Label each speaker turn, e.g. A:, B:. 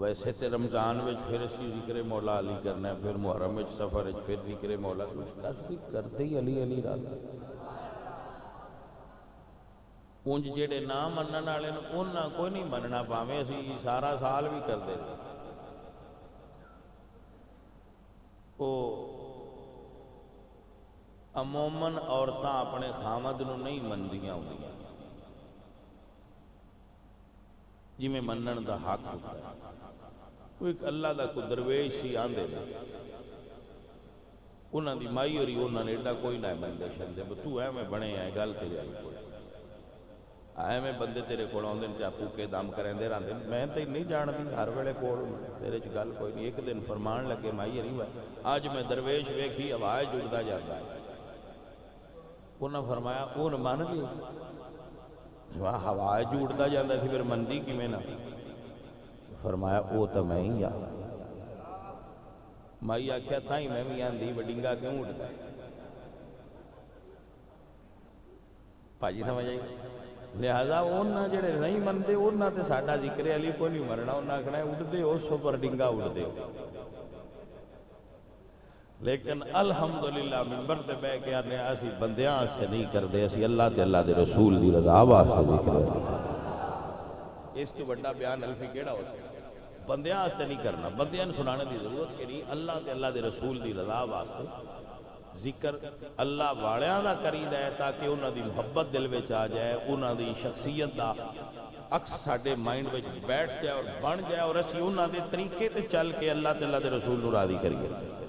A: ویسے تے رمضان وچ پھر اسی ذکر مولا علی کرنا ہے، پھر محرم وچ سفر وچ پھر ذکر مولا علی کرتے ہی علی علی رات اونج جڑے نہ منن والے نے انہاں کوئی نہیں مننا، پاویں اسی سارا سال بھی کردے او عموماً عورتاں اپنے خامد نو نہیں مندیاں ہوندیاں جی میں منن دا حق ہوتا ہے۔ کوئی ایک اللہ دا کوئی درویش سی آندے نے انہاں دی مائی ہوری انہاں نے ایڈا کوئی نہ منگے شندے تو میں بنے آئے گل تیرے آئی کوئی آئے میں بندے تیرے کول آندے چاپو کے دم کریں دے راندے میں تے نہیں جاندی ہر ویلے کول تیرے چ گل کوئی نہیں۔ ایک دن فرمان لگے مائی ہری اج میں درویش ویکھی آواز جڑدا جاندا ہے، انہاں فرمایا اون من لی ہوا جھوٹتا جاتا سی پھر مندی کیویں نہ؟ فرمایا او تو میں ہی آ مائی آخیا تھائی میں بھی آندھی وڈنگا کیوں اٹھتا ہے پاجی سمجھ آئی؟ لہذا انہاں جڑے نہیں منتے انہاں تے ساڈا ذکر علی کوئی نہیں مرنا، انہاں آخنا اٹھتے ہو سو پر ڈنگا اٹھتے ہو۔ لیکن الحمدللہ منبر تے بیٹھ کے آنے اسی بندیاں سے نہیں کردے، اسی اللہ تے اللہ دے رسول دی رضا واسطے ذکر ہے۔ اس تو بڑا بیان الفی کیڑا ہو سکتا؟ بندیاں سے نہیں کرنا، بندیاں نے سنانے دی ضرورت کے نہیں، اللہ تے اللہ دے رسول دی رضا واسطے ذکر اللہ والیاں دا کرید ہے تاکہ انہاں دی محبت دل وچ آ جائے، انہاں دی شخصیت دا عکس ساڈے مائنڈ وچ بیٹھ جائے اور بن جائے اور اسی انہاں دے طریقے تے چل کے اللہ تے اللہ دے رسول نو راضی کریے۔